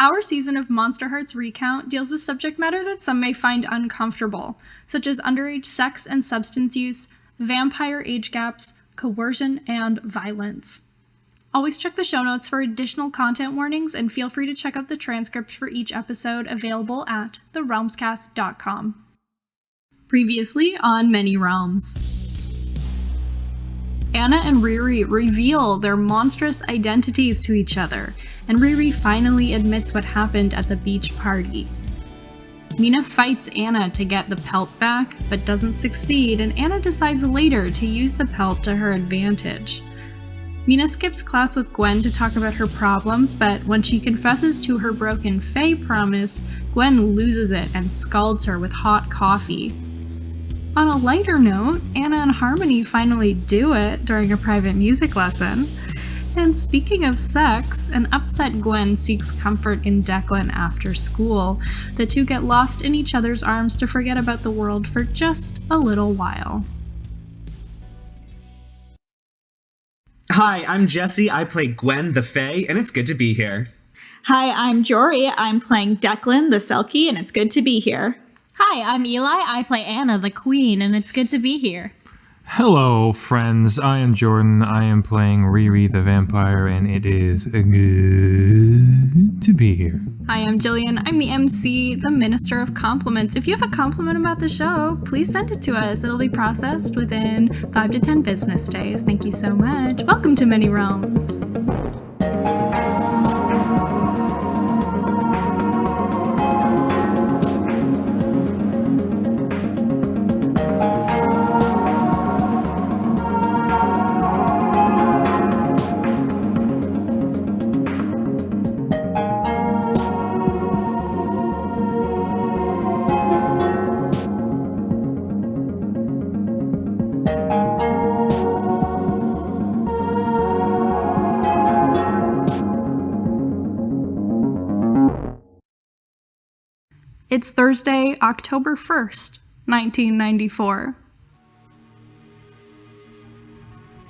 Our season of Monster Hearts Recount deals with subject matter that some may find uncomfortable, such as underage sex and substance use, vampire age gaps, coercion, and violence. Always check the show notes for additional content warnings, and feel free to check out the transcripts for each episode available at therealmscast.com. Previously on Many Realms. Anna and Riri reveal their monstrous identities to each other, and Riri finally admits what happened at the beach party. Mina fights Anna to get the pelt back, but doesn't succeed, and Anna decides later to use the pelt to her advantage. Mina skips class with Gwen to talk about her problems, but when she confesses to her broken Fae promise, Gwen loses it and scalds her with hot coffee. On a lighter note, Anna and Harmony finally do it during a private music lesson. And speaking of sex, an upset Gwen seeks comfort in Declan after school. The two get lost in each other's arms to forget about the world for just a little while. Hi, I'm Jesse. I play Gwen the Fae, and it's good to be here. Hi, I'm Jory. I'm playing Declan the Selkie, and it's good to be here. Hi, I'm Eli. I play Anna the Queen, and it's good to be here. Hello, friends. I am Jordan. I am playing Riri the Vampire, and it is good to be here. Hi, I'm Jillian. I'm the MC, the Minister of Compliments. If you have a compliment about the show, please send it to us. It'll be processed within 5 to 10 business days. Thank you so much. Welcome to Many Realms. It's Thursday, October 1st, 1994.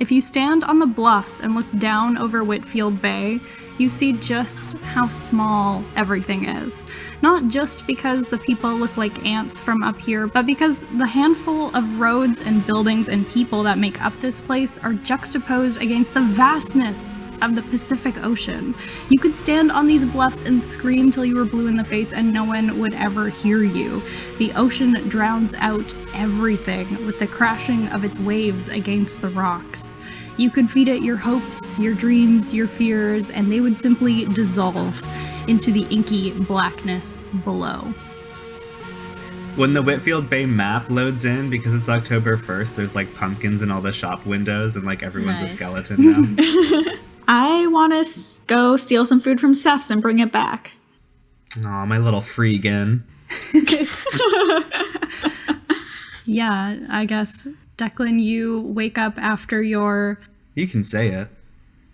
If you stand on the bluffs and look down over Whitfield Bay, you see just how small everything is. Not just because the people look like ants from up here, but because the handful of roads and buildings and people that make up this place are juxtaposed against the vastness of the Pacific Ocean. You could stand on these bluffs and scream till you were blue in the face and no one would ever hear you. The ocean drowns out everything with the crashing of its waves against the rocks. You could feed it your hopes, your dreams, your fears, and they would simply dissolve into the inky blackness below. When the Whitfield Bay map loads in, because it's October 1st, there's like pumpkins in all the shop windows and like everyone's a skeleton now. I want to go steal some food from Seth's and bring it back. Aw, my little freegan. Yeah, I guess, Declan, you wake up after your... You can say it.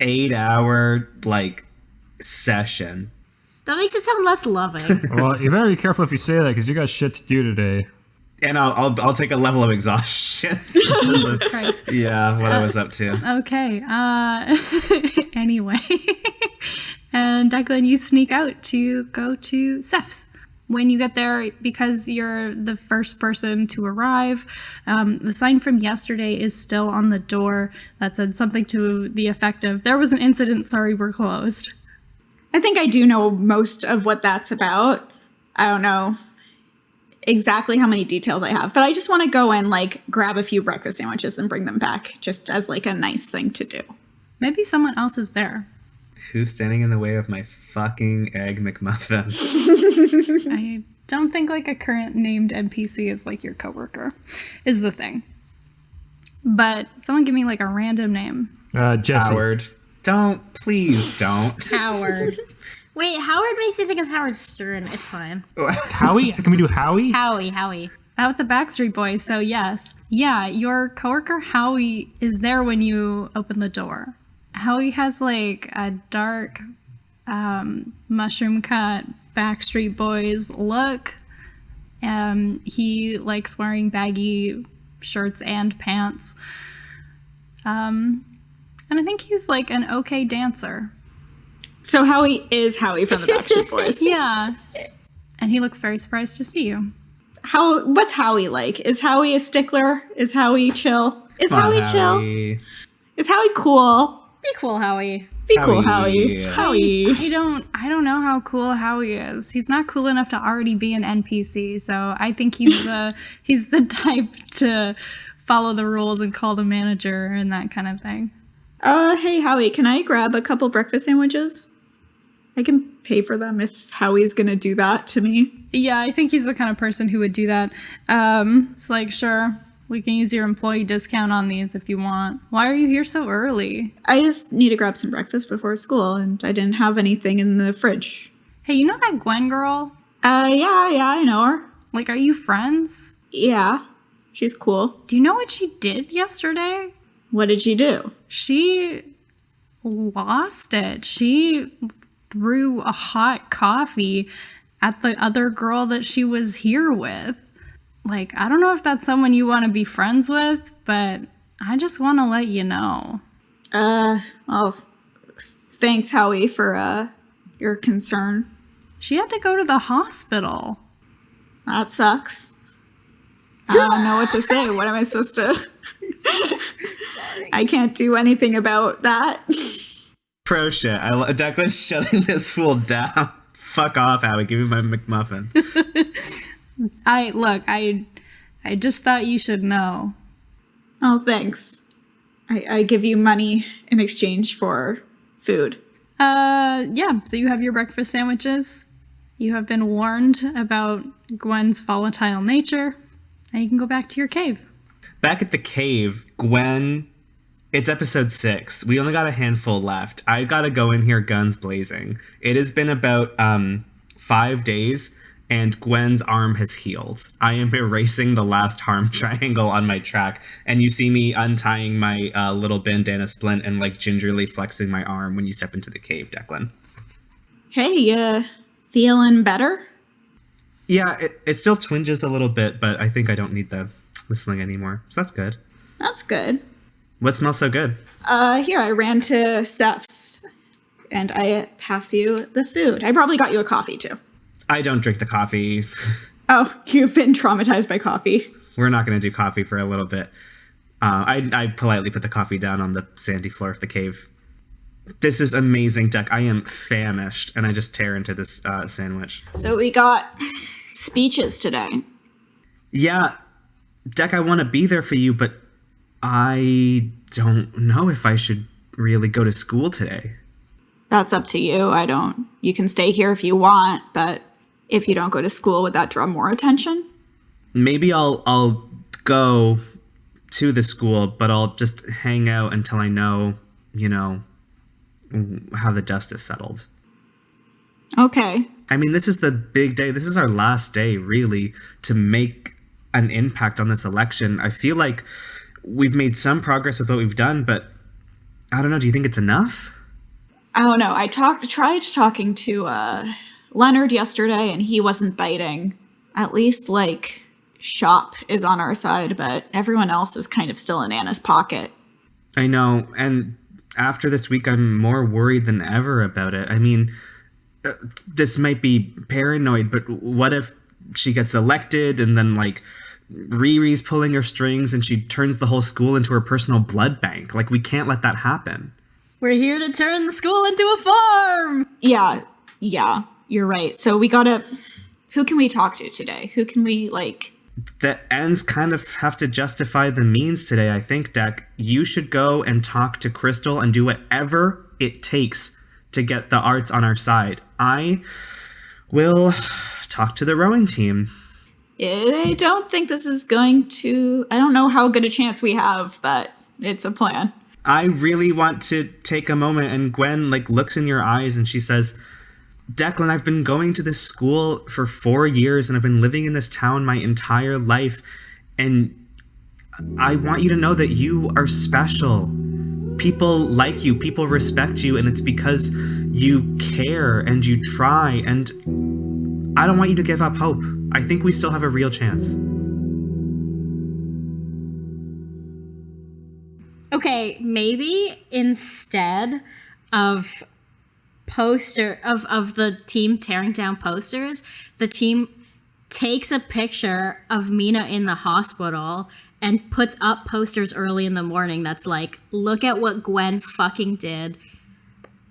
8-hour, session. That makes it sound less loving. Well, you better be careful if you say that, because you got shit to do today. And I'll take a level of exhaustion. Jesus Christ. Yeah, what I was up to. Okay, anyway. And Declan, you sneak out to go to Seth's. When you get there, because you're the first person to arrive, the sign from yesterday is still on the door that said something to the effect of, "There was an incident, sorry, we're closed." I think I do know most of what that's about. I don't know exactly how many details I have, but I just want to go and grab a few breakfast sandwiches and bring them back just as a nice thing to do. Maybe someone else is there. Who's standing in the way of my fucking egg McMuffin? I don't think a current named NPC is your coworker, is the thing. But someone give me a random name. Jesse. Howard. Please don't. Howard. Wait, Howard makes you think it's Howard Stern. It's fine. Howie? Can we do Howie? Howie. That was a Backstreet Boys, so yes. Yeah, your coworker Howie is there when you open the door. Howie has a dark, mushroom cut Backstreet Boys look. He likes wearing baggy shirts and pants. And I think he's an okay dancer. So Howie is Howie from the Backstreet Boys. Yeah. And he looks very surprised to see you. What's Howie like? Is Howie a stickler? Is Howie chill? Is Come on, Howie chill? Howie. Is Howie cool? Be cool, Howie. Be cool, Howie. Howie. I don't know how cool Howie is. He's not cool enough to already be an NPC, so I think he's the type to follow the rules and call the manager and that kind of thing. Hey Howie, can I grab a couple breakfast sandwiches? I can pay for them if Howie's gonna do that to me. Yeah, I think he's the kind of person who would do that. It's like, sure, we can use your employee discount on these if you want. Why are you here so early? I just need to grab some breakfast before school, and I didn't have anything in the fridge. Hey, you know that Gwen girl? Yeah, I know her. Like, are you friends? Yeah, she's cool. Do you know what she did yesterday? What did she do? She lost it. She threw a hot coffee at the other girl that she was here with. Like, I don't know if that's someone you want to be friends with, but I just want to let you know. Well, thanks, Howie, for, your concern. She had to go to the hospital. That sucks. I don't know what to say. What am I supposed to... Sorry. I can't do anything about that. Pro shit. Declan's shutting this fool down. Fuck off, Howie. Give me my McMuffin. I just thought you should know. Oh, thanks. I give you money in exchange for food. Yeah, so you have your breakfast sandwiches. You have been warned about Gwen's volatile nature, and you can go back to your cave. Back at the cave, Gwen... It's episode 6. We only got a handful left. I gotta go in here guns blazing. It has been about 5 days, and Gwen's arm has healed. I am erasing the last harm triangle on my track, and you see me untying my little bandana splint and like gingerly flexing my arm when you step into the cave, Declan. Hey, feeling better? Yeah, it still twinges a little bit, but I think I don't need the sling anymore, so that's good. That's good. What smells so good? Here, I ran to Steph's, and I pass you the food. I probably got you a coffee, too. I don't drink the coffee. Oh, you've been traumatized by coffee. We're not going to do coffee for a little bit. I politely put the coffee down on the sandy floor of the cave. This is amazing, Deck. I am famished, and I just tear into this sandwich. So we got speeches today. Yeah, Deck, I want to be there for you, but I don't know if I should really go to school today. That's up to you. You can stay here if you want, but if you don't go to school, would that draw more attention? Maybe I'll go to the school, but I'll just hang out until I know, how the dust is settled. Okay. I mean, this is the big day. This is our last day, really, to make an impact on this election. I feel like we've made some progress with what we've done, but I don't know. Do you think it's enough? I don't know. I tried talking to Leonard yesterday, and he wasn't biting. At least, Shop is on our side, but everyone else is kind of still in Anna's pocket. I know, and after this week, I'm more worried than ever about it. I mean, this might be paranoid, but what if she gets elected and then, Riri's pulling her strings and she turns the whole school into her personal blood bank? We can't let that happen. We're here to turn the school into a farm! Yeah, you're right. So who can we talk to today? Who can we, The ends kind of have to justify the means today, I think, Deck. You should go and talk to Crystal and do whatever it takes to get the arts on our side. I will talk to the rowing team. I don't think this is going to... I don't know how good a chance we have, but it's a plan. I really want to take a moment, and Gwen, looks in your eyes and she says, Declan, I've been going to this school for 4 years and I've been living in this town my entire life, and I want you to know that you are special. People like you, people respect you, and it's because you care and you try, and I don't want you to give up hope. I think we still have a real chance. Okay, maybe instead of poster of the team tearing down posters, the team takes a picture of Mina in the hospital and puts up posters early in the morning that's like, look at what Gwen fucking did.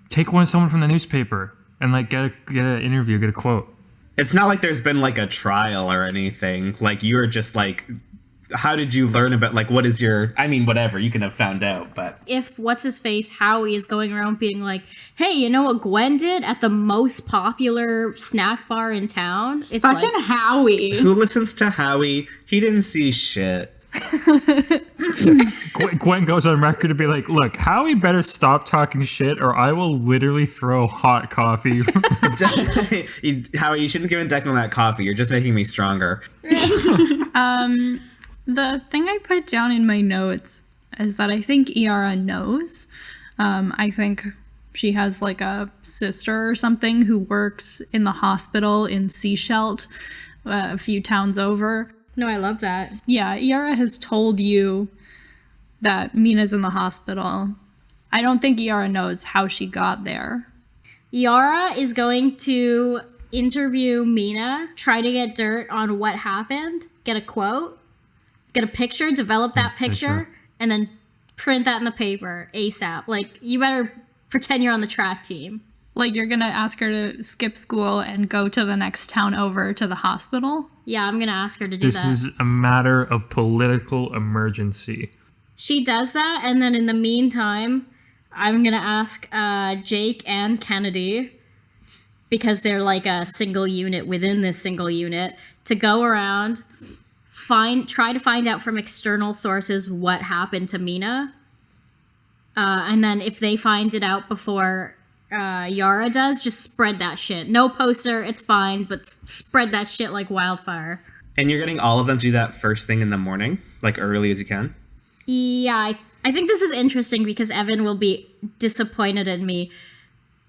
Take someone from the newspaper and like get an interview, get a quote. It's not like there's been like a trial or anything. Like you were just like, how did you learn about like what is your? I mean, whatever you can have found out, but If what's his face Howie is going around being like, hey, you know what Gwen did at the most popular snack bar in town? It's Fucking like, Howie. who listens to Howie? He didn't see shit. Gwen goes on record to be like, look, Howie better stop talking shit or I will literally throw hot coffee. Howie, you shouldn't have given Declan that coffee. You're just making me stronger. The thing I put down in my notes is that I think Iara knows. I think she has like a sister or something who works in the hospital in Seashelt, a few towns over. no, I love that. Yeah, Iara has told you that Mina's in the hospital. I don't think Iara knows how she got there. Yara is going to interview Mina, try to get dirt on what happened, get a quote, get a picture, develop that picture, and then print that in the paper ASAP. Like, you better pretend you're on the track team. Like, you're gonna ask her to skip school and go to the next town over to the hospital? Yeah, I'm going to ask her to do that. This is a matter of political emergency. She does that, and then in the meantime, I'm going to ask Jake and Kennedy, because they're like a single unit within this single unit, to go around, try to find out from external sources what happened to Mina. And then if they find it out before Yara does, just spread that shit. No poster, it's fine, but spread that shit like wildfire. And you're getting all of them to do that first thing in the morning, like early as you can? Yeah, I think this is interesting because Evan will be disappointed in me.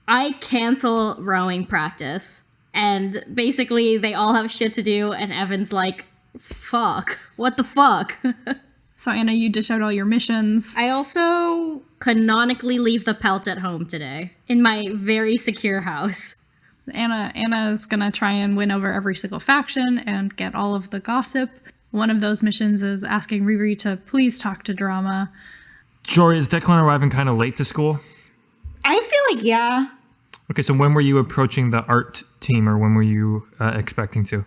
I cancel rowing practice, and basically they all have shit to do, and Evan's like, fuck, what the fuck? So, Anna, you dish out all your missions. I also canonically leave the pelt at home today, in my very secure house. Anna's gonna try and win over every single faction and get all of the gossip. One of those missions is asking Riri to please talk to Drama. Jory, is Declan arriving kind of late to school? I feel like, yeah. Okay, so when were you approaching the art team, or when were you expecting to?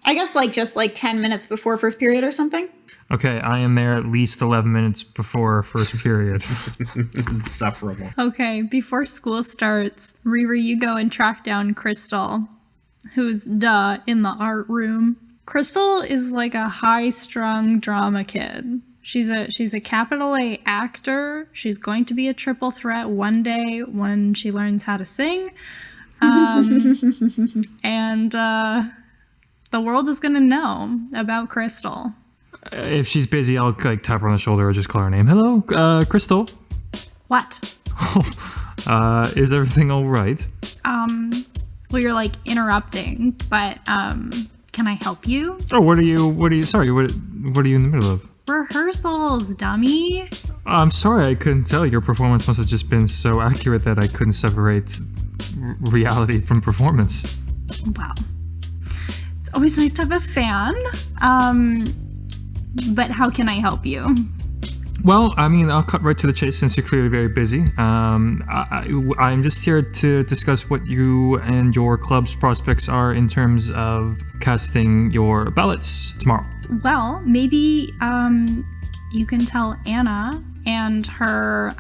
I guess like just like 10 minutes before first period or something. Okay, I am there at least 11 minutes before first period. Insufferable. Okay, before school starts, Riri, you go and track down Crystal, who's in the art room. Crystal is like a high-strung drama kid. She's a capital A actor. She's going to be a triple threat one day when she learns how to sing. And the world is going to know about Crystal. If she's busy, I'll like tap her on the shoulder or just call her name. Hello, Crystal. What? Is everything all right? Well, you're like interrupting, but can I help you? Oh, what are you, sorry, what are you in the middle of? Rehearsals, dummy. I'm sorry, I couldn't tell. Your performance must have just been so accurate that I couldn't separate reality from performance. Wow. It's always nice to have a fan. But how can I help you? Well, I mean, I'll cut right to the chase since you're clearly very busy. I'm just here to discuss what you and your club's prospects are in terms of casting your ballots tomorrow. Well, maybe you can tell Anna and her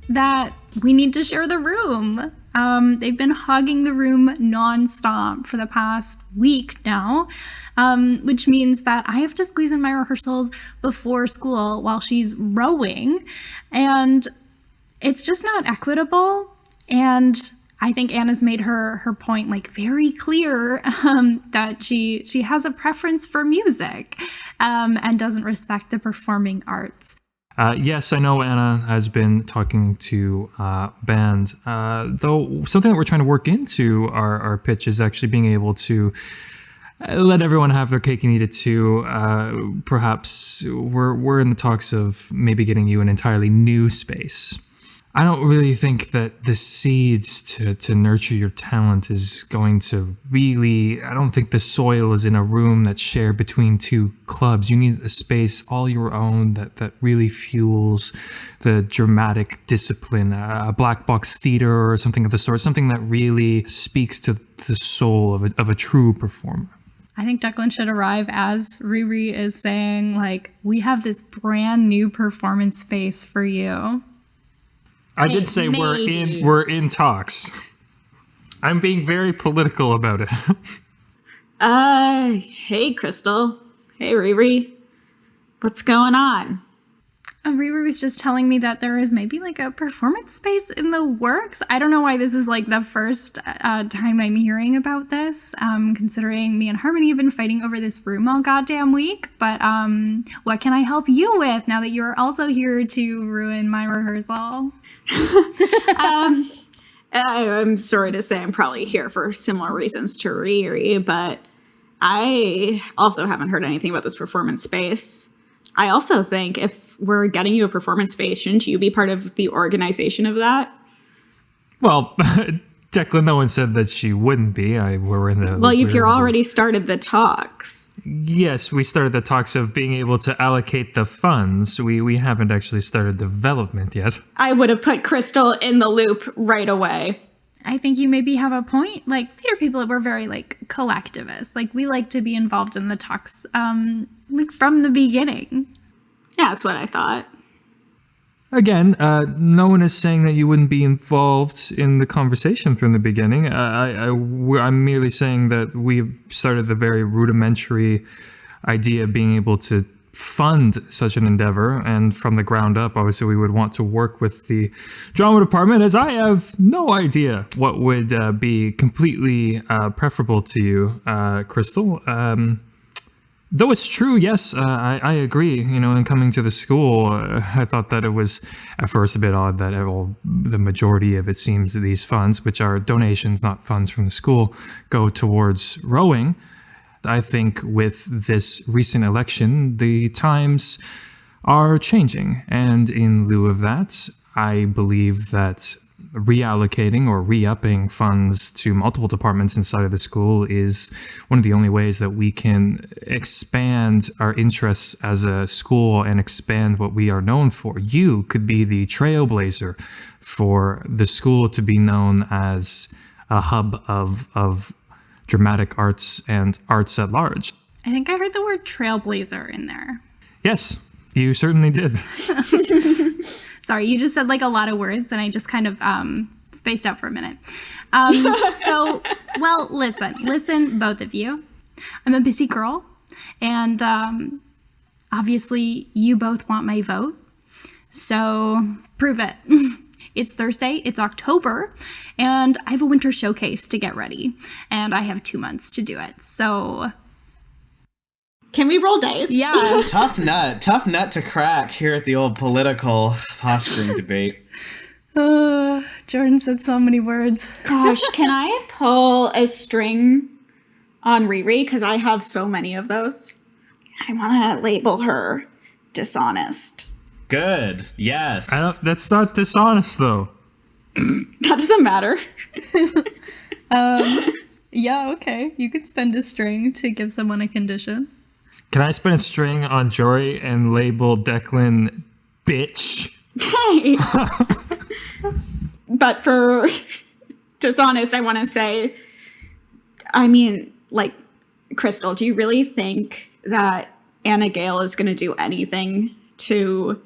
that we need to share the room. They've been hogging the room nonstop for the past week now, which means that I have to squeeze in my rehearsals before school while she's rowing, and it's just not equitable. And I think Anna's made her point like very clear, that she has a preference for music, and doesn't respect the performing arts. Yes, I know Anna has been talking to bands, though something that we're trying to work into our pitch is actually being able to let everyone have their cake and eat it too. Perhaps we're in the talks of maybe getting you an entirely new space. I don't really think that the seeds to nurture your talent is going to really... I don't think the soil is in a room that's shared between two clubs. You need a space all your own that really fuels the dramatic discipline, a black box theater or something of the sort, something that really speaks to the soul of a true performer. I think Declan should arrive as Riri is saying, like, we have this brand new performance space for you. I did say we're in talks. I'm being very political about it. Hey, Crystal. Hey, Riri. What's going on? Riri was just telling me that there is maybe like a performance space in the works. I don't know why this is like the first time I'm hearing about this, considering me and Harmony have been fighting over this room all goddamn week. But what can I help you with now that you're also here to ruin my rehearsal? I'm sorry to say I'm probably here for similar reasons to Riri, but I also haven't heard anything about this performance space. I also think if we're getting you a performance space, shouldn't you be part of the organization of that? Well, Declan, no one said that she wouldn't be. We're in the... Well, if you're already started the talks. Yes, we started the talks of being able to allocate the funds. We haven't actually started development yet. I would have put Crystal in the loop right away. I think you maybe have a point. Like, theater people, we're very, like, collectivist. Like, we like to be involved in the talks, like, from the beginning. Yeah, that's what I thought. Again, no one is saying that you wouldn't be involved in the conversation from the beginning. I'm merely saying that we've started the very rudimentary idea of being able to fund such an endeavor, and from the ground up, obviously, we would want to work with the drama department, as I have no idea what would be completely preferable to you, Crystal. Though it's true, yes, I agree. You know, in coming to the school, I thought that it was at first a bit odd that the majority of, it seems, these funds, which are donations, not funds from the school, go towards rowing. I think with this recent election, the times are changing. And in lieu of that, I believe that reallocating or re-upping funds to multiple departments inside of the school is one of the only ways that we can expand our interests as a school and expand what we are known for. You could be the trailblazer for the school to be known as a hub of dramatic arts and arts at large. I think I heard the word trailblazer in there. Yes, you certainly did. Sorry, you just said like a lot of words and I just kind of spaced out for a minute. Well, listen, both of you. I'm a busy girl and obviously you both want my vote. So prove it. It's Thursday, it's October, and I have a winter showcase to get ready, and I have 2 months to do it, so... Can we roll dice? Yeah. Tough nut to crack here at the old political posturing debate. Jordan said so many words. Gosh, can I pull a string on Riri? Because I have so many of those. I want to label her dishonest. Good. Yes. That's not dishonest, though. That doesn't matter. Yeah, okay. You could spend a string to give someone a condition. Can I spend a string on Jory and label Declan bitch? Hey. But for dishonest, I want to say, I mean, like, Crystal, do you really think that Anna Gale is going to do anything to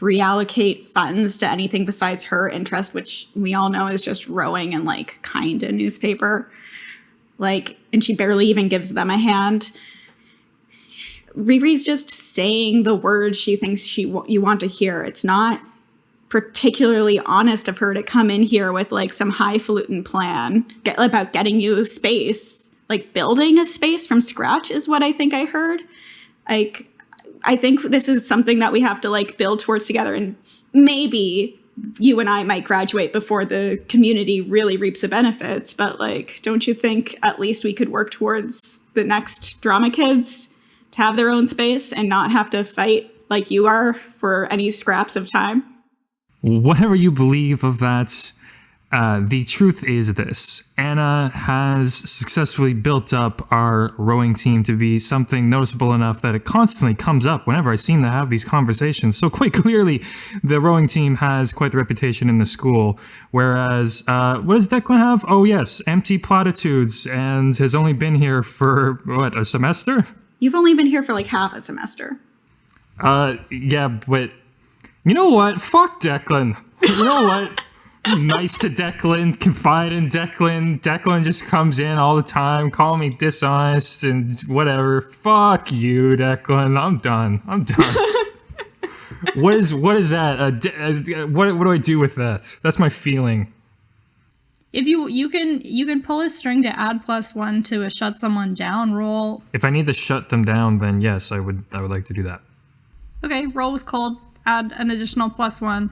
reallocate funds to anything besides her interest, which we all know is just rowing and like kind of newspaper? Like, and she barely even gives them a hand. Riri's just saying the words she thinks you want to hear. It's not particularly honest of her to come in here with like some highfalutin plan about getting you space, like building a space from scratch is what I think I heard. Like, I think this is something that we have to like build towards together, and maybe you and I might graduate before the community really reaps the benefits. But like, don't you think at least we could work towards the next drama kids to have their own space and not have to fight like you are for any scraps of time? whatever you believe of that, the truth is this. Anna has successfully built up our rowing team to be something noticeable enough that it constantly comes up whenever I seem to have these conversations. So quite clearly, the rowing team has quite the reputation in the school. Whereas, what does Declan have? Oh yes, empty platitudes, and has only been here for, what, a semester? You've only been here for like half a semester. Yeah, but you know what? Fuck Declan. You know what? I'm nice to Declan, confide in Declan. Declan just comes in all the time, call me dishonest and whatever. Fuck you, Declan. I'm done. What is that? What do I do with that? That's my feeling. If you can pull a string to add +1 to a shut someone down roll. If I need to shut them down, then yes, I would like to do that. Okay, roll with cold. Add an additional +1.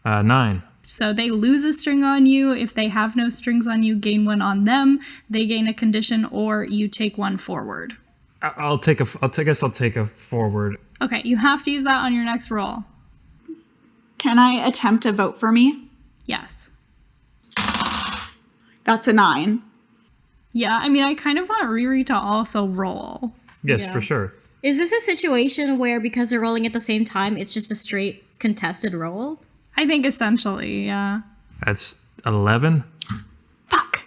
9. So they lose a string on you. If they have no strings on you, gain 1 on them. They gain a condition, or you take 1 forward. I guess I'll take a forward. Okay, you have to use that on your next roll. Can I attempt to vote for me? Yes. That's a 9. Yeah, I mean, I kind of want Riri to also roll. Yes, Yeah. for sure. Is this a situation where because they're rolling at the same time, it's just a straight contested roll? I think essentially, yeah. That's 11. Fuck.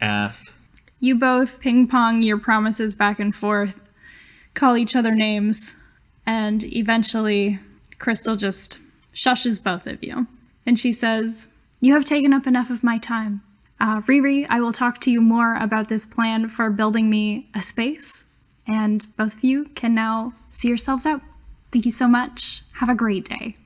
F. You both ping pong your promises back and forth, call each other names, and eventually Crystal just shushes both of you. And she says, "You have taken up enough of my time. Riri, I will talk to you more about this plan for building me a space, and both of you can now see yourselves out. Thank you so much. Have a great day."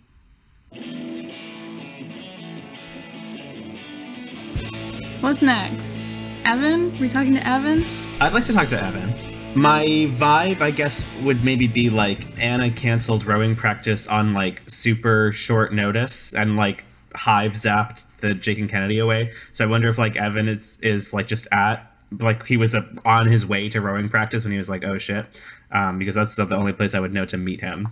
What's next? Evan? We talking to Evan? I'd like to talk to Evan. My vibe, I guess, would maybe be like Anna canceled rowing practice on like super short notice and like hive zapped the Jake and Kennedy away. So I wonder if like Evan is like just like he was on his way to rowing practice when he was like, oh shit, because that's the only place I would know to meet him.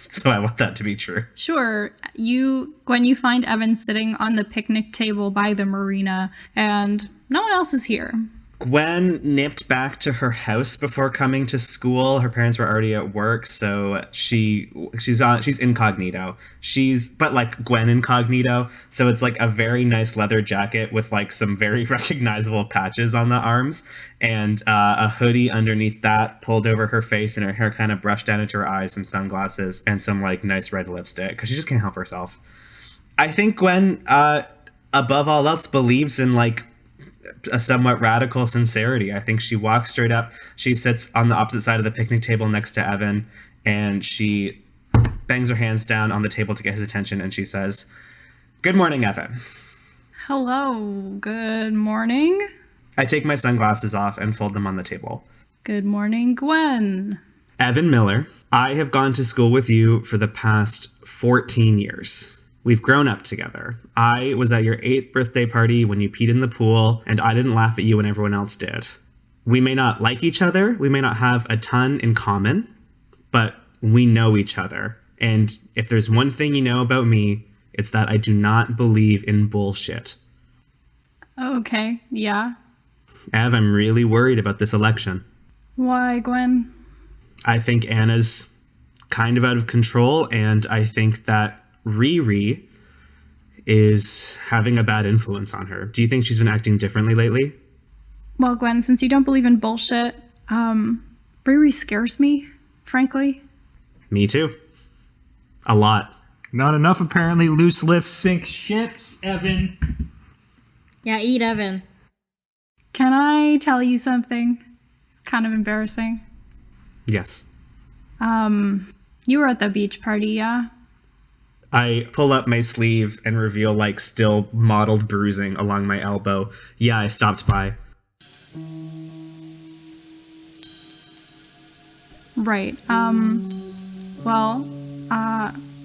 So I want that to be true. Sure. Gwen, you find Evan sitting on the picnic table by the marina, and no one else is here. Gwen nipped back to her house before coming to school. Her parents were already at work, so she's incognito. But like Gwen incognito, so it's like a very nice leather jacket with like some very recognizable patches on the arms, and a hoodie underneath that pulled over her face, and her hair kind of brushed down into her eyes, some sunglasses, and some like nice red lipstick because she just can't help herself. I think Gwen, above all else, believes in like a somewhat radical sincerity. I think she walks straight up. She sits on the opposite side of the picnic table next to Evan, and she bangs her hands down on the table to get his attention, and she says, "Good morning, Evan." Hello. Good morning. I take my sunglasses off and fold them on the table. Good morning, Gwen. Evan Miller, I have gone to school with you for the past 14 years. We've grown up together. I was at your 8th birthday party when you peed in the pool, and I didn't laugh at you when everyone else did. We may not like each other, we may not have a ton in common, but we know each other. And if there's one thing you know about me, it's that I do not believe in bullshit. Okay, yeah. Ev, I'm really worried about this election. Why, Gwen? I think Anna's kind of out of control, and I think that Riri is having a bad influence on her. Do you think she's been acting differently lately? Well, Gwen, since you don't believe in bullshit, Riri scares me, frankly. Me too. A lot. Not enough, apparently. Loose lips sink ships, Evan. Yeah, eat Evan. Can I tell you something? It's kind of embarrassing. Yes. You were at the beach party, yeah? I pull up my sleeve and reveal like still mottled bruising along my elbow. Yeah, I stopped by. Right.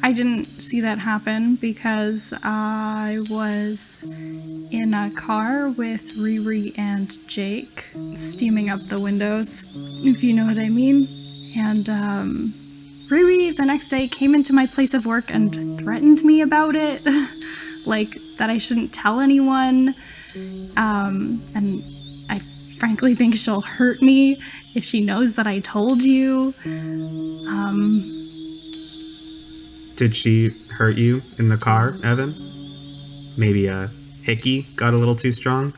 I didn't see that happen because I was in a car with Riri and Jake, steaming up the windows, if you know what I mean. And, Riri the next day came into my place of work and threatened me about it. Like, that I shouldn't tell anyone. And I frankly think she'll hurt me if she knows that I told you. Did she hurt you in the car, Evan? Maybe a hickey got a little too strong,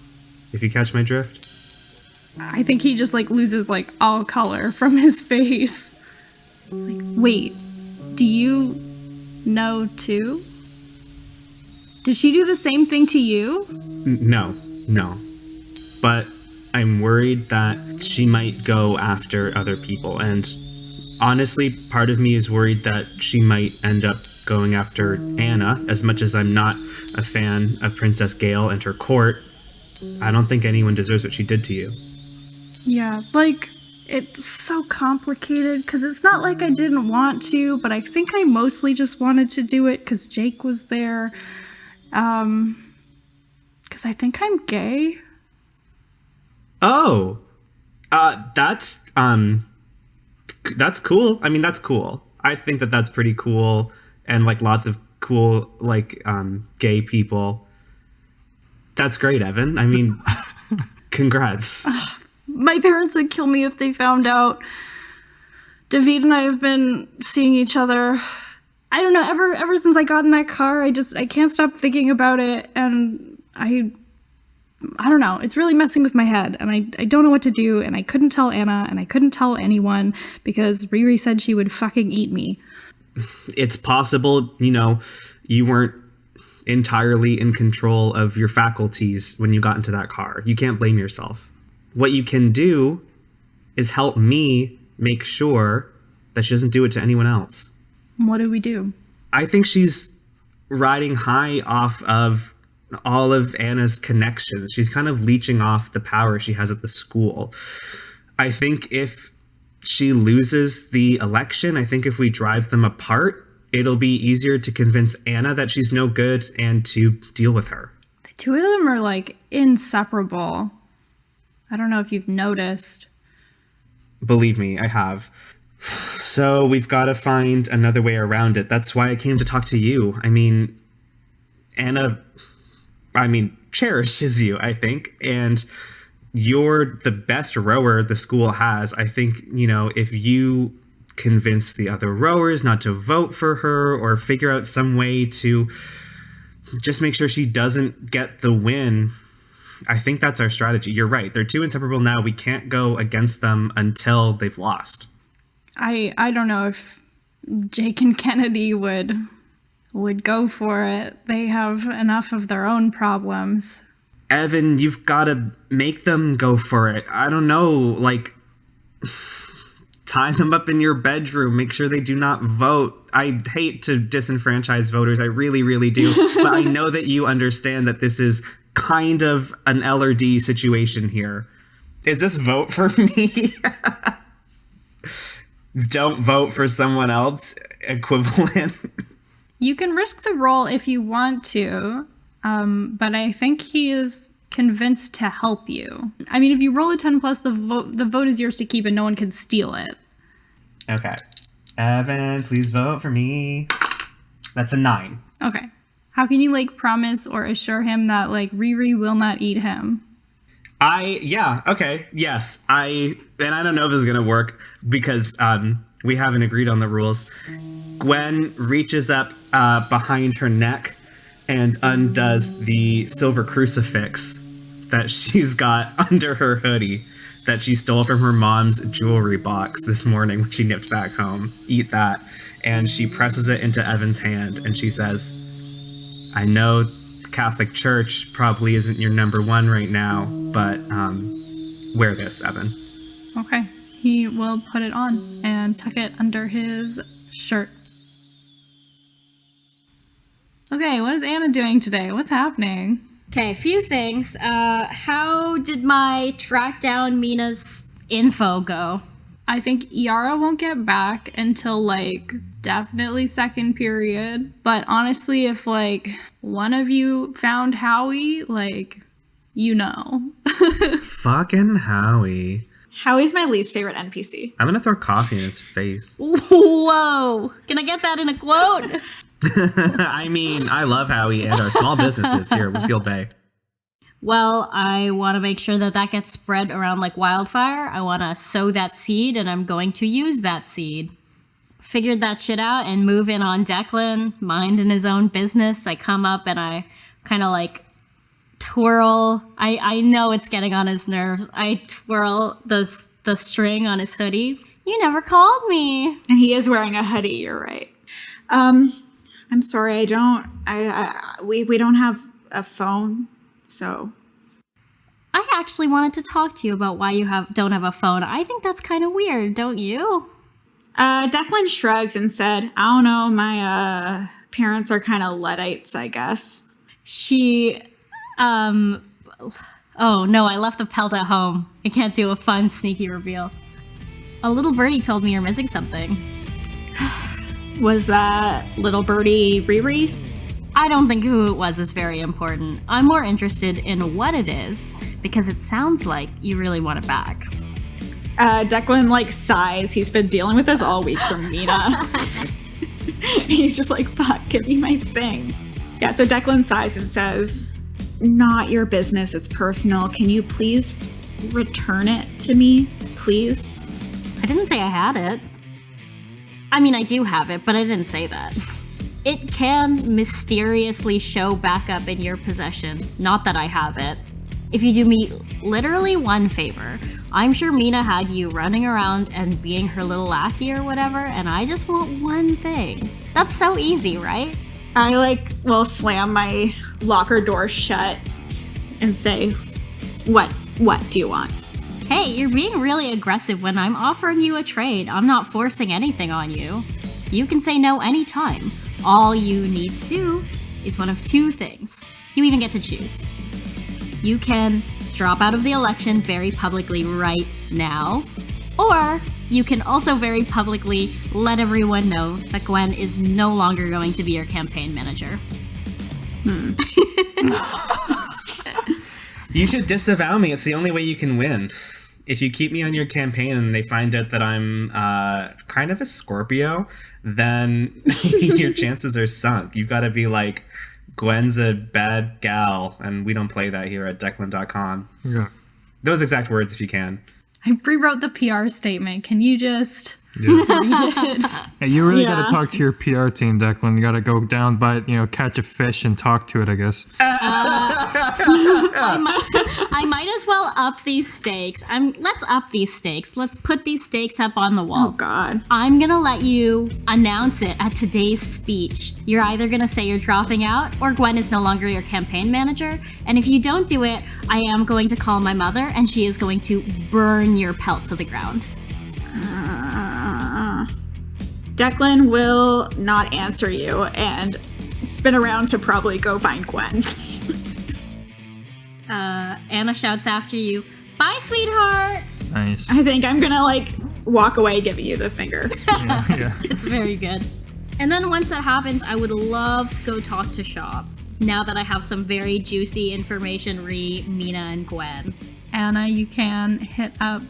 if you catch my drift? I think he just, like, loses, like, all color from his face. It's like, wait, do you know too? Did she do the same thing to you? No. But I'm worried that she might go after other people, and honestly, part of me is worried that she might end up going after Anna. As much as I'm not a fan of Princess Gale and her court, I don't think anyone deserves what she did to you. Yeah, like, it's so complicated, because it's not like I didn't want to, but I think I mostly just wanted to do it because Jake was there. Because I think I'm gay. Oh, that's cool. I mean, that's cool. I think that that's pretty cool, and like lots of cool, like, gay people. That's great, Evan. I mean, congrats. My parents would kill me if they found out. David and I have been seeing each other. I don't know, ever since I got in that car, I can't stop thinking about it, and I don't know, it's really messing with my head, and I don't know what to do, and I couldn't tell Anna, and I couldn't tell anyone, because Riri said she would fucking eat me. It's possible, you weren't entirely in control of your faculties when you got into that car. You can't blame yourself. What you can do is help me make sure that she doesn't do it to anyone else. What do we do? I think she's riding high off of all of Anna's connections. She's kind of leeching off the power she has at the school. I think if she loses the election, I think if we drive them apart, it'll be easier to convince Anna that she's no good and to deal with her. The two of them are, like, inseparable. I don't know if you've noticed. Believe me, I have. So we've got to find another way around it. That's why I came to talk to you. I mean, Anna, cherishes you, I think. And you're the best rower the school has. I think, if you convince the other rowers not to vote for her or figure out some way to just make sure she doesn't get the win, I think that's our strategy. You're right. They're too inseparable now. We can't go against them until they've lost. I don't know if Jake and Kennedy would go for it. They have enough of their own problems. Evan, you've got to make them go for it. I don't know, like, tie them up in your bedroom. Make sure they do not vote. I hate to disenfranchise voters. I really, really do. But I know that you understand that this is kind of an LRD situation here. Is this vote for me? Don't vote for someone else equivalent? You can risk the roll if you want to, but I think he is convinced to help you. I mean, if you roll a 10 plus, the vote is yours to keep and no one can steal it. Okay. Evan, please vote for me. That's a 9. Okay. How can you, like, promise or assure him that, like, Riri will not eat him? Okay, yes. And I don't know if this is going to work because we haven't agreed on the rules. Gwen reaches up behind her neck and undoes the silver crucifix that she's got under her hoodie that she stole from her mom's jewelry box this morning when she nipped back home. Eat that. And she presses it into Evan's hand and she says, I know Catholic Church probably isn't your number one right now, but wear this, Evan. Okay. He will put it on and tuck it under his shirt. Okay, what is Anna doing today? What's happening? Okay, a few things. How did my track down Mina's info go? I think Yara won't get back until, like, definitely second period. But honestly, if, like, one of you found Howie, like, you know. Fucking Howie. Howie's my least favorite NPC. I'm gonna throw coffee in his face. Whoa! Can I get that in a quote? I mean, I love Howie and our small businesses here at Field Bay. Well, I want to make sure that that gets spread around like wildfire. I want to sow that seed, and I'm going to use that seed. Figured that shit out and move in on Declan, minding his own business. I come up and I kind of like twirl. I know it's getting on his nerves. I twirl the string on his hoodie. You never called me. And he is wearing a hoodie, you're right. I'm sorry, we don't have a phone, so. I actually wanted to talk to you about why you don't have a phone. I think that's kind of weird, don't you? Declan shrugs and said, I don't know, my parents are kind of Luddites, I guess. Oh no, I left the pelt at home. I can't do a fun, sneaky reveal. A little birdie told me you're missing something. Was that little birdie Riri? I don't think who it was is very important. I'm more interested in what it is, because it sounds like you really want it back. Declan, like, sighs. He's been dealing with this all week from Mina. He's just like, fuck, give me my thing. Yeah, so Declan sighs and says, not your business, it's personal. Can you please return it to me, please? I didn't say I had it. I mean, I do have it, but I didn't say that. It can mysteriously show back up in your possession. Not that I have it. If you do me literally one favor, I'm sure Mina had you running around and being her little lackey or whatever, and I just want one thing. That's so easy, right? I, will slam my locker door shut and say, what do you want? Hey, you're being really aggressive when I'm offering you a trade. I'm not forcing anything on you. You can say no anytime. All you need to do is one of two things. You even get to choose. You can drop out of the election very publicly right now, or you can also very publicly let everyone know that Gwen is no longer going to be your campaign manager. You should disavow me. It's the only way you can win. If you keep me on your campaign and they find out that I'm kind of a Scorpio, then your chances are sunk. You've got to be like, Gwen's a bad gal, and we don't play that here at Declan.com. Yeah. Those exact words if you can. I rewrote the PR statement. Can you just Yeah. read it? Hey, you really got Yeah. to talk to your PR team, Declan. You got to go down by, catch a fish and talk to it, I guess. I might as well up these stakes. Let's up these stakes. Let's put these stakes up on the Oh, wall. God. I'm gonna let you announce it at today's speech. You're either gonna say you're dropping out, or Gwen is no longer your campaign manager. And if you don't do it, I am going to call my mother, and she is going to burn your pelt to the ground. Declan will not answer you and spin around to probably go find Gwen. Anna shouts after you, "Bye, sweetheart!" Nice. I think I'm gonna walk away giving you the finger. Yeah. It's very good. And then once that happens, I would love to go talk to Shop. Now that I have some very juicy information re Mina and Gwen. Anna, you can hit up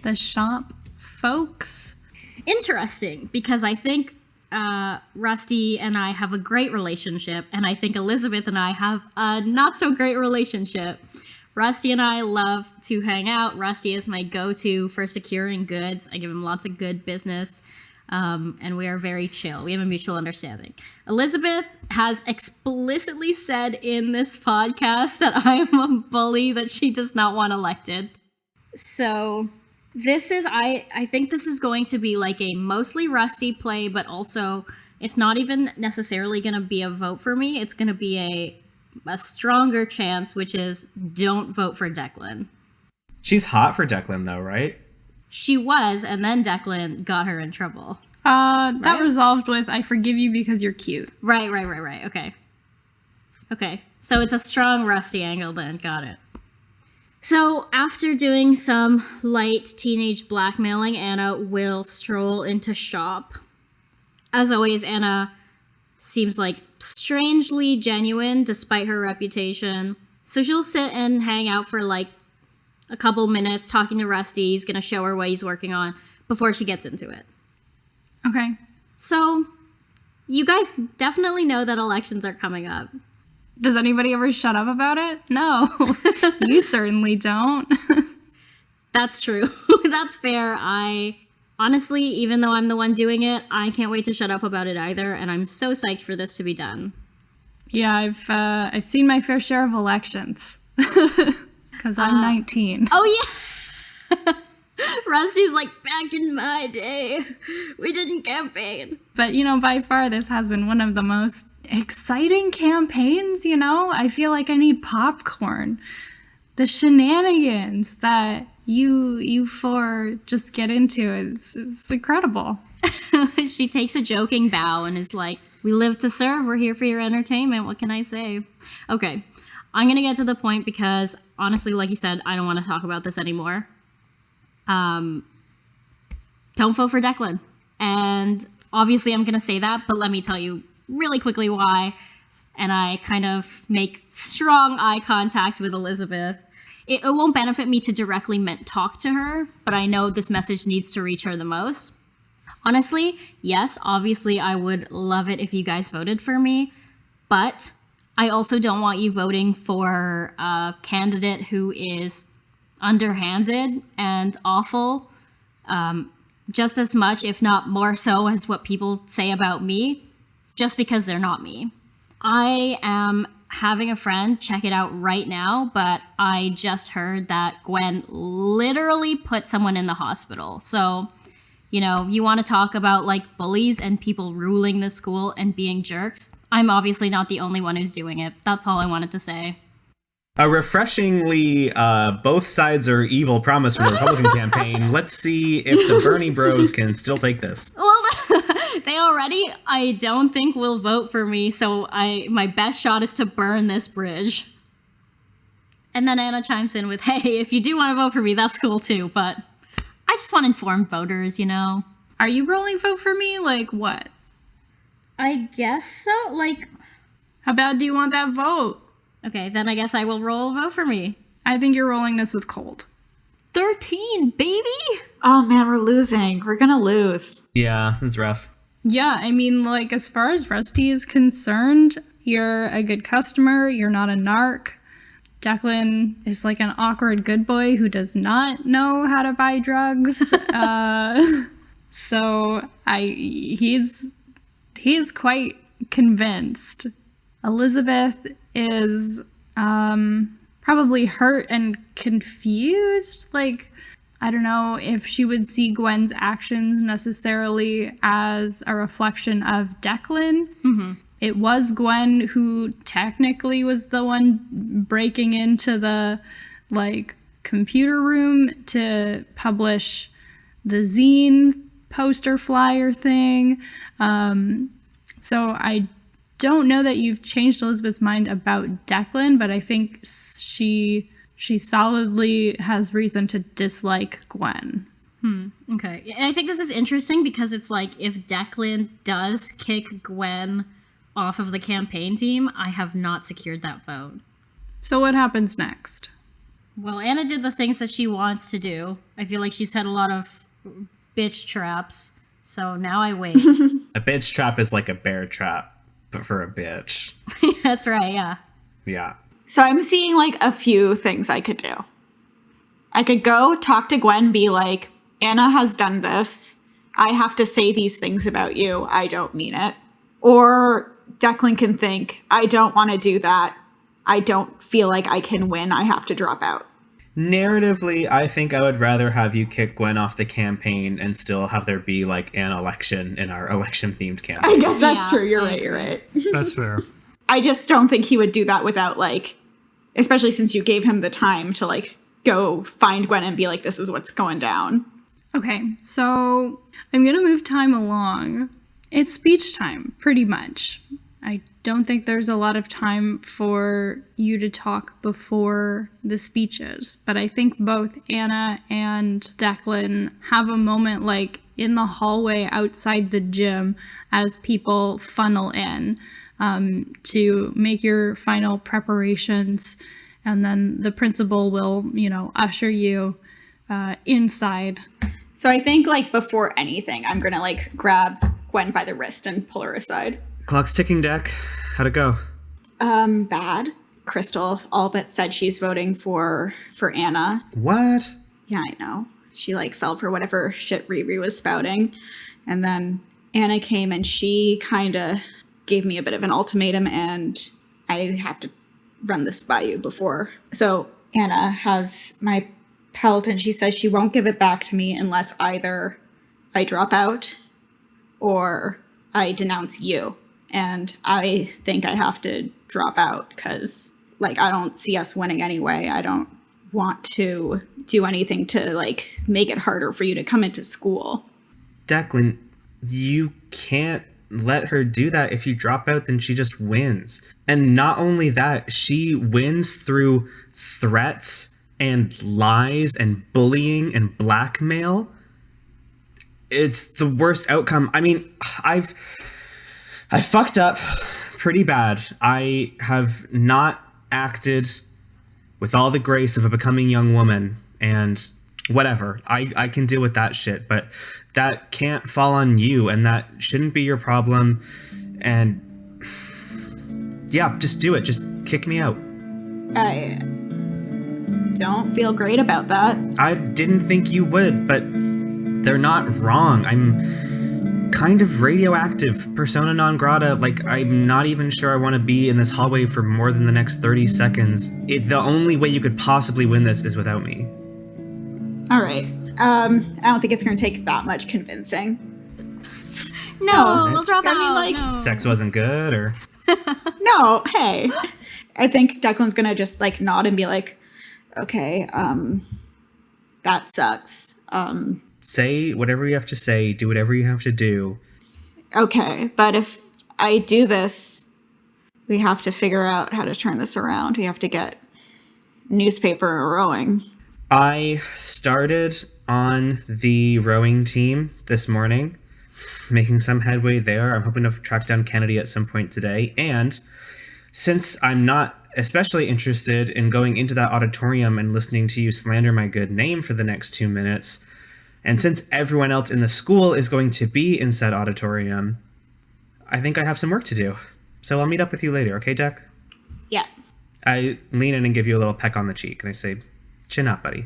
the shop folks. Interesting, because I think Rusty and I have a great relationship, and I think Elizabeth and I have a not so great relationship. Rusty and I love to hang out. Rusty is my go-to for securing goods. I give him lots of good business, and we are very chill. We have a mutual understanding. Elizabeth has explicitly said in this podcast that I am a bully, that she does not want elected. So this is, I think this is going to be like a mostly Rusty play, but also it's not even necessarily going to be a vote for me. It's going to be a stronger chance, which is don't vote for Declan. She's hot for Declan, though, right? She was, and then Declan got her in trouble. That Right? resolved with, I forgive you because you're cute. Right. Okay. So it's a strong Rusty angle then. Got it. So after doing some light teenage blackmailing, Anna will stroll into shop. As always, Anna seems like strangely genuine despite her reputation. So she'll sit and hang out for like a couple minutes talking to Rusty. He's going to show her what he's working on before she gets into it. Okay. So, you guys definitely know that elections are coming up. Does anybody ever shut up about it? No. You certainly don't. That's true. That's fair. Honestly, even though I'm the one doing it, I can't wait to shut up about it either, and I'm so psyched for this to be done. Yeah, I've seen my fair share of elections. Because I'm 19. Oh, yeah! Rusty's like, back in my day, we didn't campaign. But, by far, this has been one of the most exciting campaigns, I feel like I need popcorn. The shenanigans that you four just get into is incredible. She takes a joking bow and is like, we live to serve, we're here for your entertainment, what can I say? Okay, I'm gonna get to the point because, honestly, like you said, I don't want to talk about this anymore. Don't vote for Declan. And obviously I'm gonna say that, but let me tell you really quickly why. And I kind of make strong eye contact with Elizabeth. It won't benefit me to directly talk to her, but I know this message needs to reach her the most. Honestly, yes, obviously I would love it if you guys voted for me, but I also don't want you voting for a candidate who is underhanded and awful, just as much, if not more so, as what people say about me, just because they're not me. I am having a friend check it out right now, but I just heard that Gwen literally put someone in the hospital. So, you want to talk about bullies and people ruling the school and being jerks. I'm obviously not the only one who's doing it. That's all I wanted to say. A refreshingly both sides are evil promise from the Republican campaign. Let's see if the Bernie bros can still take this. Well, they already, I don't think, will vote for me, so my best shot is to burn this bridge. And then Anna chimes in with, hey, if you do want to vote for me, that's cool too, but I just want informed voters, Are you rolling vote for me? What? I guess so, How bad do you want that vote? Okay, then I guess I will roll vote for me. I think you're rolling this with cold. 13, baby! Oh man, we're losing. We're gonna lose. Yeah, it's rough. Yeah, I mean, as far as Rusty is concerned, you're a good customer, you're not a narc. Declan is an awkward good boy who does not know how to buy drugs. So he's quite convinced. Elizabeth is probably hurt and confused. I don't know if she would see Gwen's actions necessarily as a reflection of Declan. Mm-hmm. It was Gwen who technically was the one breaking into the computer room to publish the zine poster flyer thing. So I don't know that you've changed Elizabeth's mind about Declan, but I think she solidly has reason to dislike Gwen. Okay. I think this is interesting because it's if Declan does kick Gwen off of the campaign team, I have not secured that vote. So what happens next? Well, Anna did the things that she wants to do. I feel like she's had a lot of bitch traps, so now I wait. A bitch trap is like a bear trap, but for a bitch. That's right, yeah. Yeah. So I'm seeing a few things I could do. I could go talk to Gwen, be like, Anna has done this. I have to say these things about you. I don't mean it. Or Declan can think, I don't want to do that. I don't feel like I can win. I have to drop out. Narratively, I think I would rather have you kick Gwen off the campaign and still have there be an election in our election-themed campaign. I guess that's true. You're I right. You're agree. right. That's fair. I just don't think he would do that without especially since you gave him the time to go find Gwen and be like, this is what's going down. Okay, so I'm gonna move time along. It's speech time, pretty much. I don't think there's a lot of time for you to talk before the speeches, but I think both Anna and Declan have a moment in the hallway outside the gym as people funnel in to make your final preparations and then the principal will, usher you inside. So I think, like, before anything, I'm going to, like, grab Gwen by the wrist and pull her aside. Clock's ticking, Deck. How'd it go? Bad. Crystal all but said she's voting for Anna. What? Yeah, I know. She, like, fell for whatever shit Riri was spouting. And then Anna came and she kind of gave me a bit of an ultimatum, and I have to run this by you before. So Anna has my pelt, and she says she won't give it back to me unless either I drop out or I denounce you. And I think I have to drop out because, like, I don't see us winning anyway. I don't want to do anything to, like, make it harder for you to come into school. Declan, you can't let her do that. If you drop out, then she just wins. And not only that, she wins through threats and lies and bullying and blackmail. It's the worst outcome. I mean, I fucked up pretty bad. I have not acted with all the grace of a becoming young woman, and whatever. I can deal with that shit, but that can't fall on you, and that shouldn't be your problem. And yeah, just do it. Just kick me out. I don't feel great about that. I didn't think you would, but they're not wrong. I'm kind of radioactive, persona non grata. Like, I'm not even sure I want to be in this hallway for more than the next 30 seconds. The only way you could possibly win this is without me. All right. I don't think it's going to take that much convincing. No, we'll drop out. I mean, like, no. Sex wasn't good, or? No, hey. I think Declan's going to just, like, nod and be like, okay, that sucks. Say whatever you have to say, do whatever you have to do. Okay, but if I do this, we have to figure out how to turn this around. We have to get newspaper rowing. I started on the rowing team this morning, making some headway there. I'm hoping to track down Kennedy at some point today. And since I'm not especially interested in going into that auditorium and listening to you slander my good name for the next 2 minutes, and since everyone else in the school is going to be in said auditorium, I think I have some work to do. So I'll meet up with you later, okay, Deck? Yeah. I lean in and give you a little peck on the cheek, and I say, chin up, buddy.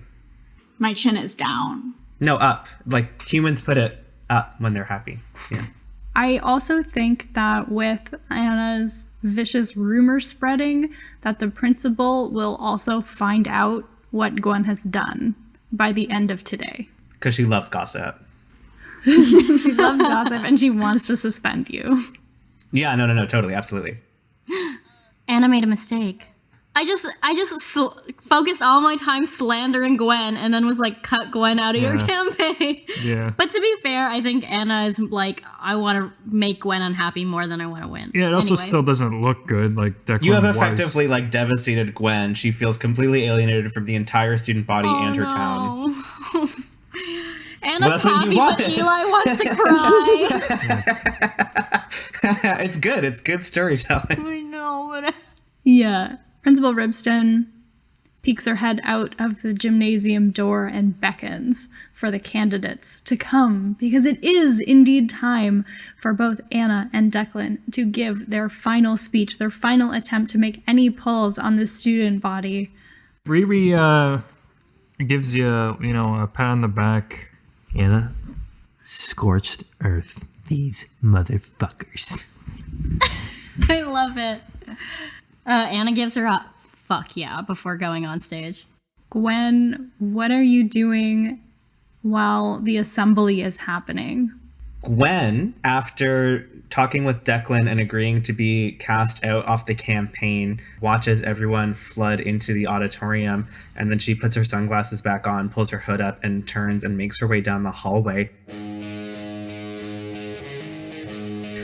My chin is down. No, up. Like, humans put it up when they're happy. Yeah. I also think that with Anna's vicious rumor spreading, that the principal will also find out what Gwen has done by the end of today. Because she loves gossip. She loves gossip and she wants to suspend you. Yeah, no, totally, absolutely. Anna made a mistake. I just focused all my time slandering Gwen, and then was like, cut Gwen out of your campaign. Yeah. But to be fair, I think Anna is like, I want to make Gwen unhappy more than I want to win. Yeah, it also Anyway. still doesn't look good. Like, Declan You have was. effectively, like, devastated Gwen. She feels completely alienated from the entire student body and her town. Anna's Well, that's what happy, you but wanted. Eli wants to cry. It's good. It's good storytelling. I know, but Yeah. Principal Ribston peeks her head out of the gymnasium door and beckons for the candidates to come, because it is indeed time for both Anna and Declan to give their final speech, their final attempt to make any pulls on the student body. Riri gives you, a pat on the back. Anna, scorched earth, these motherfuckers. I love it. Anna gives her a fuck yeah before going on stage. Gwen, what are you doing while the assembly is happening? Gwen, after talking with Declan and agreeing to be cast out off the campaign, watches everyone flood into the auditorium, and then she puts her sunglasses back on, pulls her hood up, and turns and makes her way down the hallway.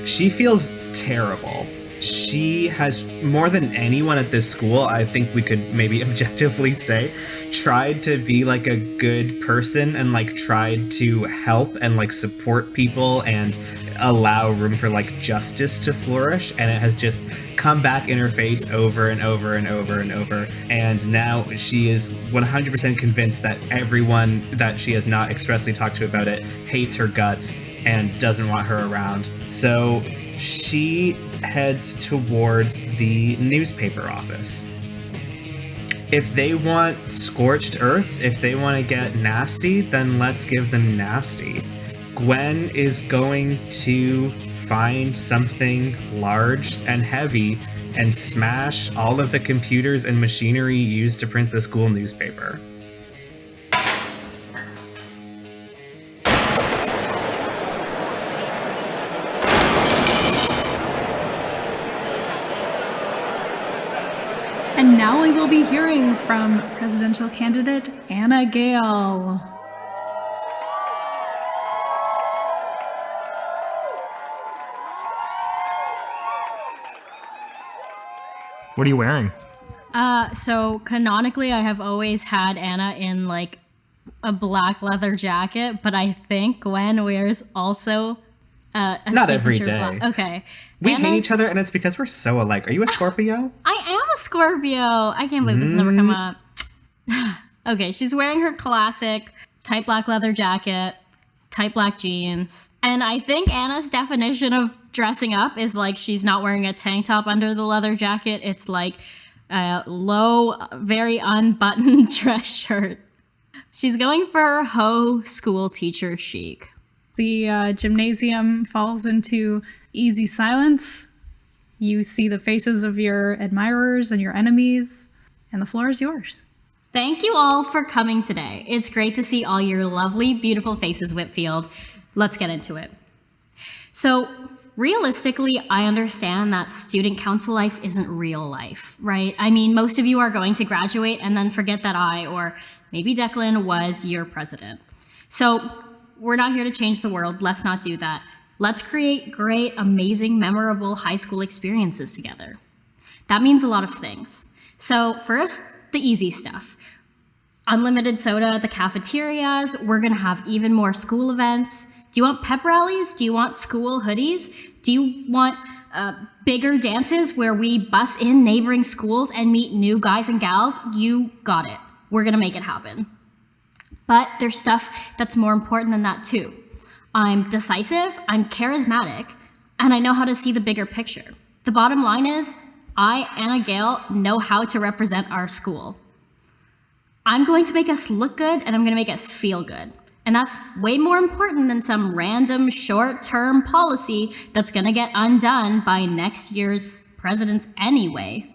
She feels terrible. She has, more than anyone at this school, I think we could maybe objectively say, tried to be like a good person and like tried to help and like support people and allow room for like justice to flourish, and it has just come back in her face over and over and over and over. And now she is 100% convinced that everyone that she has not expressly talked to about it hates her guts and doesn't want her around. So she heads towards the newspaper office. If they want scorched earth, if they want to get nasty, then let's give them nasty. Gwen is going to find something large and heavy and smash all of the computers and machinery used to print the school newspaper. And now we will be hearing from presidential candidate Anna Gale. What are you wearing? So canonically, I have always had Anna in like a black leather jacket, but I think Gwen wears also a Not every signature day. black. Okay. We hate Anna's- each other, and it's because we're so alike. Are you a Scorpio? I am a Scorpio. I can't believe this has never come up. Okay, she's wearing her classic tight black leather jacket, tight black jeans. And I think Anna's definition of dressing up is like she's not wearing a tank top under the leather jacket. It's like a low, very unbuttoned dress shirt. She's going for ho school teacher chic. The gymnasium falls into easy silence. You see the faces of your admirers and your enemies, and the floor is yours. Thank you all for coming today. It's great to see all your lovely, beautiful faces, Whitfield. Let's get into it. So, realistically, I understand that student council life isn't real life, right? I mean, most of you are going to graduate and then forget that I, or maybe Declan, was your president. So, we're not here to change the world. Let's not do that. Let's create great, amazing, memorable high school experiences together. That means a lot of things. So, first, the easy stuff. Unlimited soda at the cafeterias. We're going to have even more school events. Do you want pep rallies? Do you want school hoodies? Do you want bigger dances where we bus in neighboring schools and meet new guys and gals? You got it. We're going to make it happen. But there's stuff that's more important than that too. I'm decisive, I'm charismatic, and I know how to see the bigger picture. The bottom line is, I, Anna Gale, know how to represent our school. I'm going to make us look good, and I'm going to make us feel good. And that's way more important than some random short-term policy that's going to get undone by next year's presidents anyway.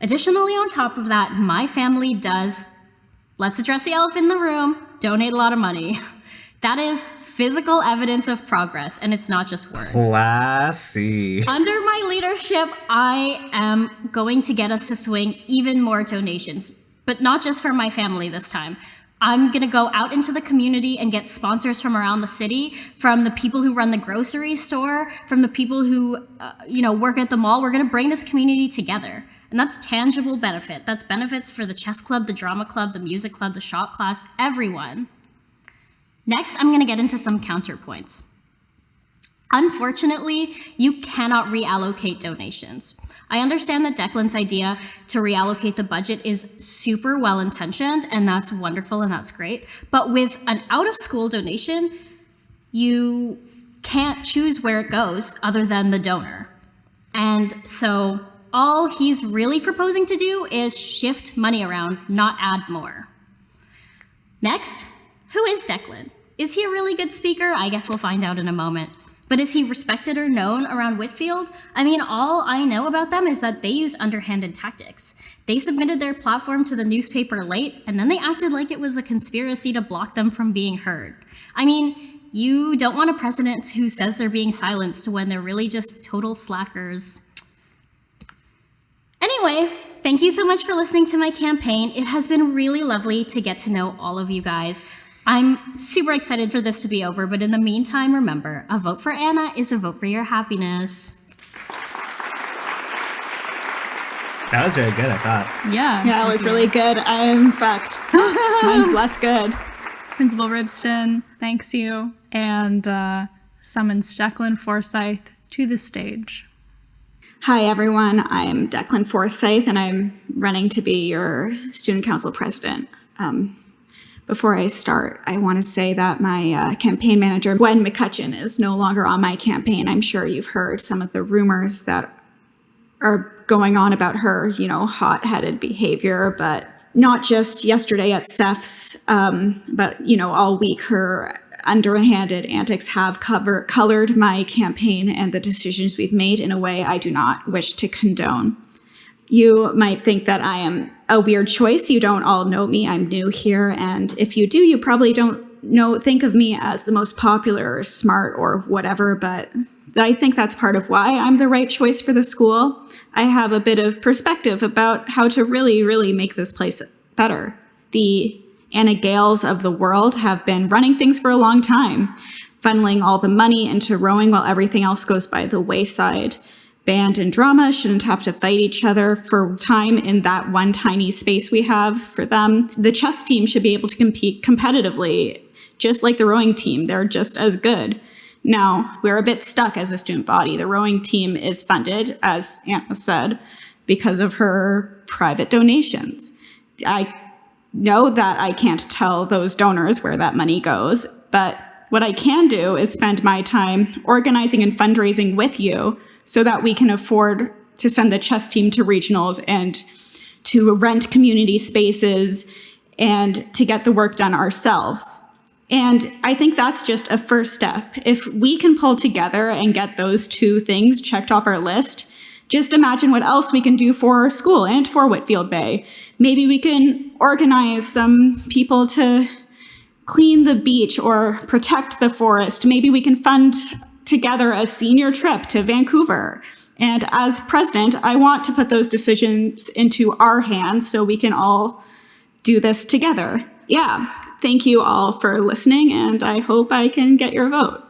Additionally, on top of that, my family does, let's address the elephant in the room, donate a lot of money. That is physical evidence of progress, and it's not just words. Classy. Under my leadership, I am going to get us to swing even more donations, but not just for my family this time. I'm going to go out into the community and get sponsors from around the city, from the people who run the grocery store, from the people who, work at the mall. We're going to bring this community together. And that's tangible benefit. That's benefits for the chess club, the drama club, the music club, the shop class, everyone. Next, I'm going to get into some counterpoints. Unfortunately, you cannot reallocate donations. I understand that Declan's idea to reallocate the budget is super well-intentioned, and that's wonderful and that's great. But with an out-of-school donation, you can't choose where it goes other than the donor. And so all he's really proposing to do is shift money around, not add more. Next, who is Declan? Is he a really good speaker? I guess we'll find out in a moment. But is he respected or known around Whitfield? I mean, all I know about them is that they use underhanded tactics. They submitted their platform to the newspaper late, and then they acted like it was a conspiracy to block them from being heard. I mean, you don't want a president who says they're being silenced when they're really just total slackers. Anyway, thank you so much for listening to my campaign. It has been really lovely to get to know all of you guys. I'm super excited for this to be over, but in the meantime, remember, a vote for Anna is a vote for your happiness. That was very good, I thought. Yeah. Yeah, it was really good. I'm fucked. Mine's less good. Principal Ribston, thanks you. And summons Declan Forsyth to the stage. Hi, everyone. I'm Declan Forsyth, and I'm running to be your student council president. Before I start, I want to say that my campaign manager, Gwen McCutcheon, is no longer on my campaign. I'm sure you've heard some of the rumors that are going on about her, hot-headed behavior, but not just yesterday at Ceph's, but, all week her underhanded antics have colored my campaign and the decisions we've made in a way I do not wish to condone. You might think that I am a weird choice. You don't all know me. I'm new here. And if you do, you probably don't think of me as the most popular or smart or whatever, but I think that's part of why I'm the right choice for the school. I have a bit of perspective about how to really, really make this place better. The Anna Gales of the world have been running things for a long time, funneling all the money into rowing while everything else goes by the wayside. Band and drama shouldn't have to fight each other for time in that one tiny space we have for them. The chess team should be able to compete competitively, just like the rowing team. They're just as good. Now, we're a bit stuck as a student body. The rowing team is funded, as Anna said, because of her private donations. I know that I can't tell those donors where that money goes, but what I can do is spend my time organizing and fundraising with you so that we can afford to send the chess team to regionals and to rent community spaces and to get the work done ourselves. And I think that's just a first step. If we can pull together and get those two things checked off our list, just imagine what else we can do for our school and for Whitfield Bay. Maybe we can organize some people to clean the beach or protect the forest. Maybe we can fund together a senior trip to Vancouver. And as president, I want to put those decisions into our hands so we can all do this together. Yeah, thank you all for listening, and I hope I can get your vote.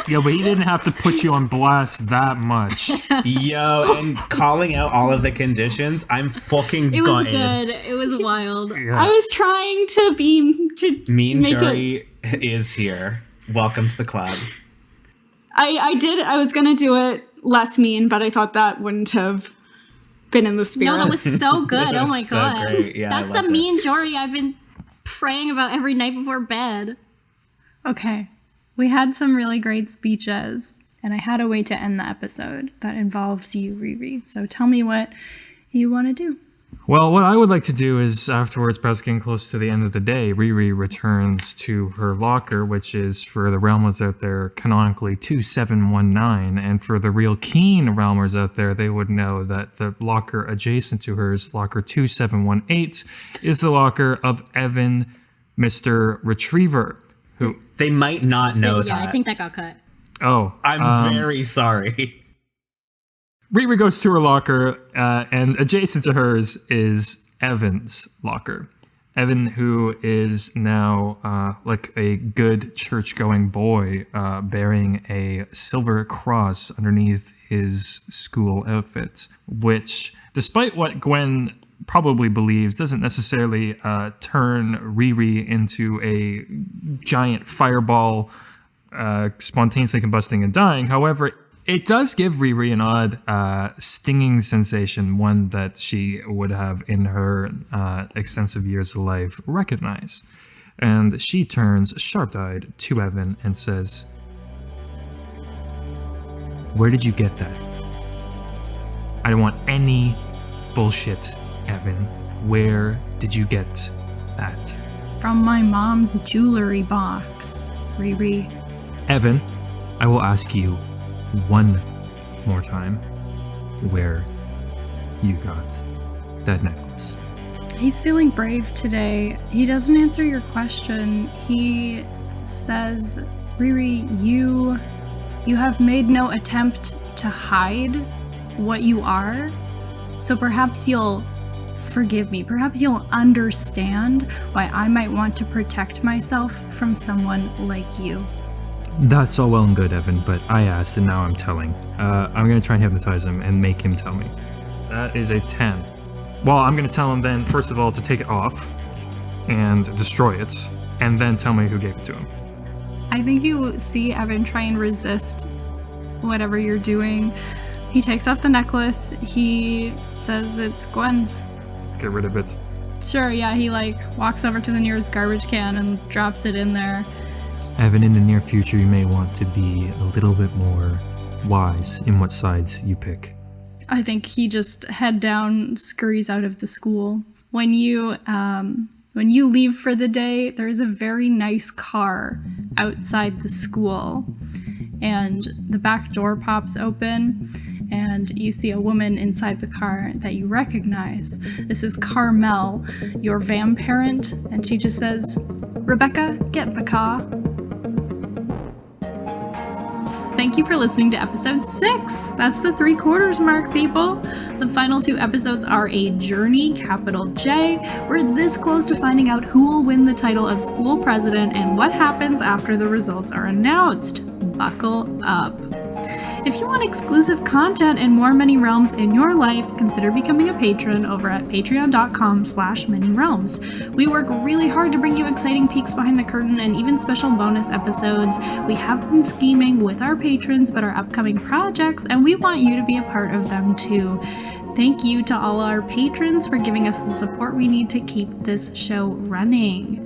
Yo, but he didn't have to put you on blast that much. Yo, and calling out all of the conditions, I'm fucking It was gutted. good. It was wild. Yeah. I was trying to Mean make Jury is here. Welcome to the club. I was going to do it less mean, but I thought that wouldn't have been in the spirit. No, that was so good. Oh my So god. great. Yeah, That's I the loved it. mean Jory I've been praying about every night before bed. Okay, we had some really great speeches, and I had a way to end the episode that involves you, Riri. So tell me what you want to do. Well, what I would like to do is afterwards, perhaps getting close to the end of the day, Riri returns to her locker, which is, for the Realmers out there, canonically 2719. And for the real keen Realmers out there, they would know that the locker adjacent to hers, locker 2718, is the locker of Evan, Mr. Retriever, who... They might not know Yeah, that. I think that got cut. Oh. I'm very sorry. Riri goes to her locker, and adjacent to hers is Evan's locker. Evan, who is now like a good church-going boy, bearing a silver cross underneath his school outfit, which, despite what Gwen probably believes, doesn't necessarily turn Riri into a giant fireball, spontaneously combusting and dying. However, it does give Riri an odd stinging sensation, one that she would have in her extensive years of life recognize. And she turns sharp-eyed to Evan and says, "Where did you get that? I don't want any bullshit, Evan. Where did you get that?" From my mom's jewelry box, Riri. Evan, I will ask you one more time where you got that necklace. He's feeling brave today. He doesn't answer your question. He says, Riri, you have made no attempt to hide what you are. So perhaps you'll forgive me. Perhaps you'll understand why I might want to protect myself from someone like you. That's all well and good, Evan, but I asked and now I'm telling. I'm going to try and hypnotize him and make him tell me. That is a 10. Well, I'm going to tell him then, first of all, to take it off and destroy it, and then tell me who gave it to him. I think you see Evan try and resist whatever you're doing. He takes off the necklace. He says it's Gwen's. Get rid of it. Sure, yeah, he like walks over to the nearest garbage can and drops it in there. Evan, in the near future, you may want to be a little bit more wise in what sides you pick. I think he just head down scurries out of the school. When you leave for the day, there is a very nice car outside the school, and the back door pops open, and you see a woman inside the car that you recognize. This is Carmel, your vam parent, and she just says, "Rebecca, get in the car." Thank you for listening to episode 6. That's the 3/4 mark, people. The final 2 episodes are a journey, capital J. We're this close to finding out who will win the title of school president and what happens after the results are announced. Buckle up. If you want exclusive content and more Many Realms in your life, consider becoming a patron over at patreon.com/manyrealms. We work really hard to bring you exciting peeks behind the curtain and even special bonus episodes. We have been scheming with our patrons about our upcoming projects, and we want you to be a part of them too. Thank you to all our patrons for giving us the support we need to keep this show running.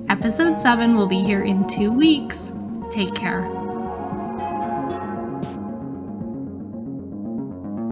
Episode 7 will be here in 2 weeks. Take care.